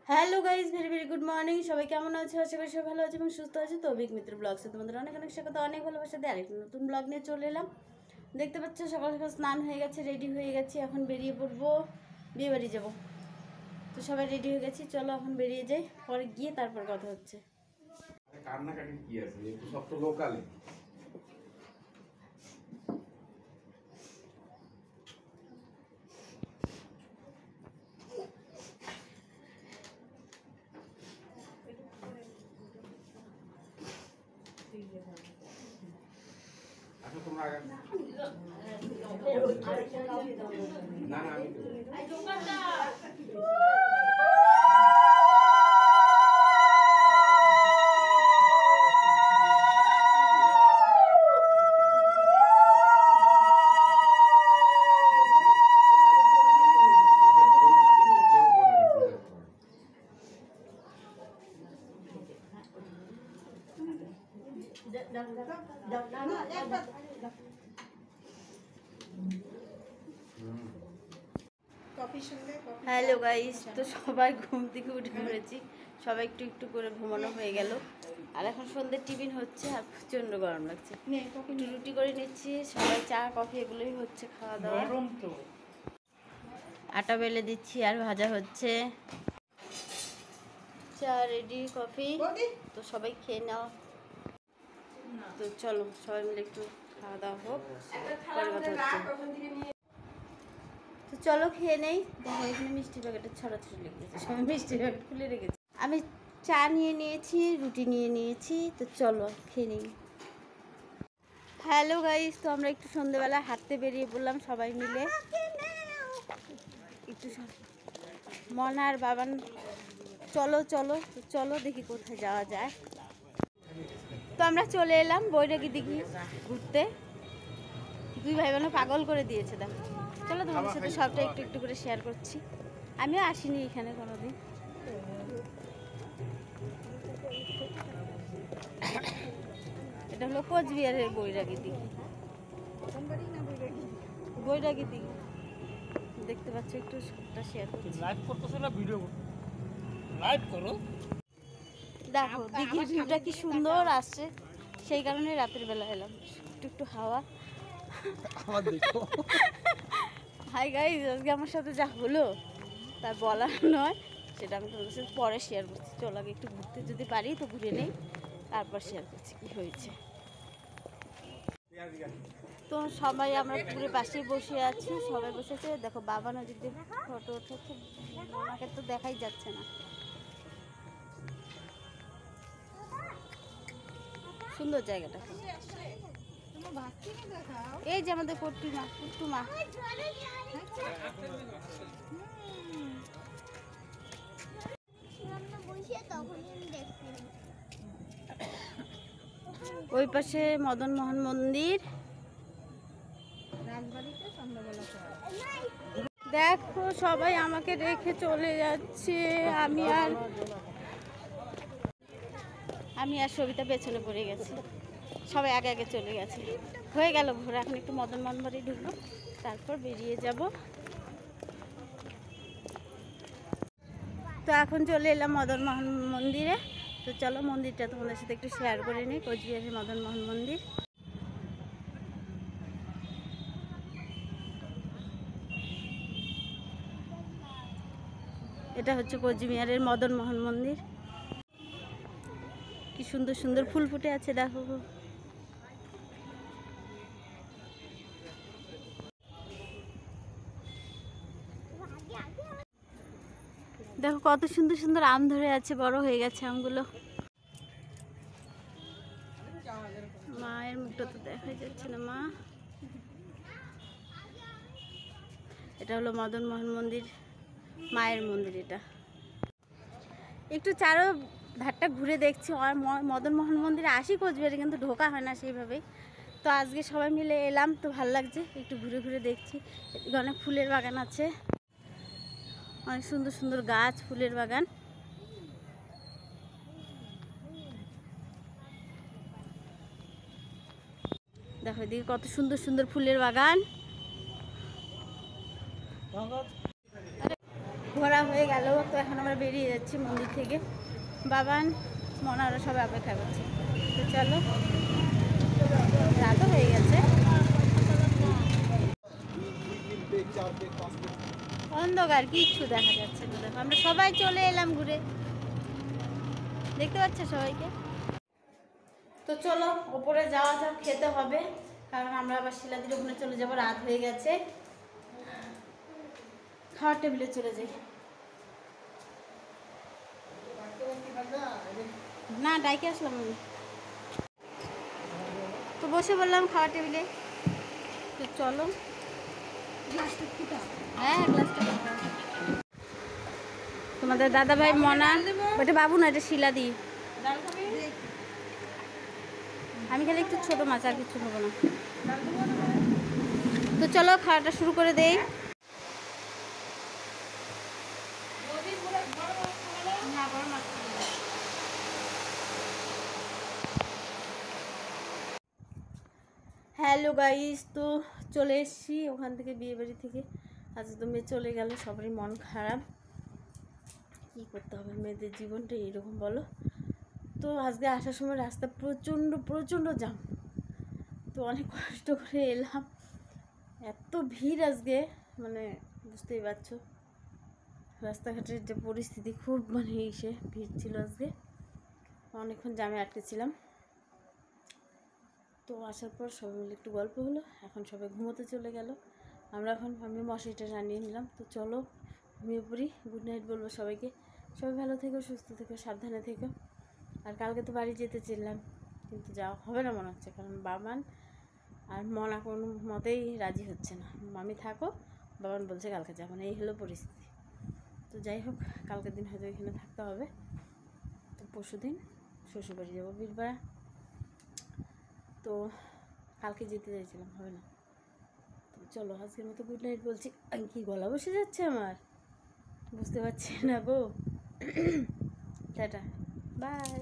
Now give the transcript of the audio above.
Hello guys, very very good morning. সবাই কেমন আছে? আশা করি সবাই ভালো আছে এবং সুস্থ আছে। তো অভিক মিত্র ব্লগসে তোমাদের অনেক অনেক স্বাগত, অনেক ভালোবাসা দিয়ে আরেকটা নতুন ব্লগ নিয়ে চলে এলাম। দেখতে পাচ্ছ সকাল সকাল স্নান হয়ে গেছে, রেডি হয়ে গেছি, এখন বেরিয়ে পড়বো, বিয়ে বাড়ি যাবো। তো সবাই রেডি হয়ে গেছি, চলো এখন বেরিয়ে যাই, পরে গিয়ে তারপর কথা হচ্ছে। কান্নাকাটি কি আছে, একটু সব তো লোকালে। আচ্ছা তোমরা আগে না না আমি হ্যালো গাইস, তো সবাই ঘুম থেকে উঠে পড়েছি, সবাই একটু একটু করে ঘুমানো হয়ে গেল। আর এখন সন্ধ্যের টিফিন হচ্ছে, আর প্রচণ্ড গরম লাগছে, একটু রুটি করে নিচ্ছি। সবাই চা কফি এগুলোই হচ্ছে খাওয়া দাওয়া। আটা বেলে দিচ্ছি আর ভাজা হচ্ছে, চা রেডি, কফি। তো সবাই খেয়ে নাও। তো চলো সবাই মিলে একটু খাওয়া দাওয়া হোক, পরে কথা হচ্ছে। তো চলো খেয়ে নেই। দেখো এখানে মিষ্টি প্যাকেটের ছড়াছড়ি লেগে গেছে, সবাই মিষ্টি প্যাকেট খুলে রেখেছে। আমি চা নিয়ে নিয়েছি, রুটি নিয়ে নিয়েছি, তো চলো খেয়ে নিই। হ্যালো গাইস, তো আমরা একটু সন্ধ্যেবেলা হাঁটতে বেরিয়ে পড়লাম সবাই মিলে। একটু মনা আর বাবান চলো চলো, তো চলো দেখি কোথায় যাওয়া যায়। তো আমরা চলে এলাম বৈরাগী দিঘি ঘুরতে। দুই ভাই বোন পাগল করে দিয়েছে, দেখো। চলো তোমাদের সাথে সবটা একটু একটু করে শেয়ার করছি। আমিও আসিনি এখানে কোনোদিন। এটা হলো কোচবিহারের বৈরাগী দিঘি। বৈরাগী দিঘি দেখতে পাচ্ছ, একটু সবটা শেয়ার করছি। লাইভ করতেছো না ভিডিও লাইভ করো? দেখো দিঘির ভিউটা কি সুন্দর আসছে, সেই কারণে রাতের বেলা এলাম, একটু একটু হাওয়া। হাই গাইস, আজকে আমার সাথে যা হলো তা বলার নয়, সেটা আমি তোমাদের সাথে পরে শেয়ার করছি। চলো আগে একটু ঘুরতে যদি পারি তো ঘুরে নেই, তারপর শেয়ার করছি কি হয়েছে। তো সবাই আমরা পুকুরের পাশেই বসে আছি, সবাই বসেছে। দেখো বাবা নদীর দিয়ে ফটো উঠাচ্ছে, ওনাকে তো দেখাই যাচ্ছে না। সুন্দর জায়গাটা, এই যে আমাদের পট্টুমা পুট্টুমা। ওই পাশে মদন মোহন মন্দির। দেখো সবাই আমাকে রেখে চলে যাচ্ছে, আমি আর সবিতা পেছনে পড়ে গেছি। সবাই আগে আগে চলে গেছে, হয়ে গেল ঘোরা। এখন একটু মদন মোহন বাড়ি ঢুকবো, তারপর বেরিয়ে যাব। তো এখন চলে এলাম মদন মোহন মন্দিরে। তো চলো মন্দিরটা তোমাদের সাথে একটু শেয়ার করে নিই, কোচবিহারের মদন মোহন মন্দির। এটা হচ্ছে কোচবিহারের মদন মোহন মন্দির। কি সুন্দর সুন্দর ফুল ফুটে আছে, দেখো। দেখো কত সুন্দর সুন্দর আম ধরে আছে, বড় হয়ে গেছে আমগুলো। মায়ের মুখটা তো দেখাই যাচ্ছে না, মা। এটা হলো মদন মোহন মন্দির, মায়ের মন্দির এটা। একটু চারো ধারটা ঘুরে দেখছি। আর মদন মোহন মন্দিরে আসি কোচবিহারে, কিন্তু ঢোকা হয় না সেইভাবেই। তো আজকে সবাই মিলে এলাম, তো ভালো লাগছে, একটু ঘুরে ঘুরে দেখছি। অনেক ফুলের বাগান আছে, অনেক সুন্দর সুন্দর গাছ, ফুলের বাগান। দেখো এদিকে কত সুন্দর সুন্দর ফুলের বাগান। ঘোরা হয়ে গেল। তো এখন আমরা বেরিয়ে যাচ্ছি মন্দির থেকে। বাবান মনারা সবাই অপেক্ষা করছে। তো চলো, রাতও হয়ে গেছে, অন্ধকার, কিচ্ছু দেখা যাচ্ছে না। দেখো আমরা সবাই চলে এলাম ঘুরে, দেখতে পাচ্ছ সবাইকে। তো চলো ওপরে যাওয়া যাক, খেতে হবে, কারণ আমরা আবার শিলাদির ওখানে চলে যাবো, রাত হয়ে গেছে। খাওয়ার টেবিলে চলে যাই। না ডাইকে আসলাম আমি, তো বসে বললাম খাওয়ার টেবিলে। তো চলো, হ্যাঁ গ্লাসটা তোমাদের দাদা ভাই মনা, ওটা বাবু না, এটা শিলাদি। আমি খালি একটু ছোট মাছ, আর কিছু খাবো না। তো চলো খাওয়াটা শুরু করে দেই। হ্যালো গাইস, তো চলে এসেছি ওখান থেকে, বিয়ে বাড়ি থেকে। আজ তো মেয়ে চলে গেল, সবারই মন খারাপ। কী করতে হবে, মেয়েদের জীবনটা এরকম বলো। তো আজকে আসার সময় রাস্তা প্রচণ্ড প্রচণ্ড জ্যাম, তো অনেক কষ্ট করে এলাম। এত ভিড় আজকে, মানে বুঝতেই পারছো রাস্তাঘাটের যে পরিস্থিতি, খুব মানে ভিড় ছিল আজকে, অনেকক্ষণ জ্যামে আটকেছিলাম। তো আসার পর সবাই মিলে একটু গল্প হলো, এখন সবাই ঘুমোতে চলে গেল। আমি মশারিটা জানিয়ে নিলাম। তো চলো ঘুমিয়ে পড়ি, গুড নাইট বলবো সবাইকে। সবাই ভালো থেকো, সুস্থ থেকো, সাবধানে থেকো। আর কালকে তো বাড়ি যেতে চাইলাম, কিন্তু যাওয়া হবে না মনে হচ্ছে, কারণ বাবান আর মনা কোনো মতেই রাজি হচ্ছে না। মামি থাকো, বাবান বলছে কালকে যাবো না, এই হলো পরিস্থিতি। তো যাই হোক, কালকের দিন হয়তো এখানে থাকতে হবে। তো পরশু দিন শ্বশুরবাড়ি যাবো বীরপাড়া। তো কালকে যেতে চাইছিলাম, হবে না। তো চলো আজকের মতো গুড নাইট বলছি। কি গলা বসে যাচ্ছে আমার, বুঝতে পারছি না গো। Tata, by.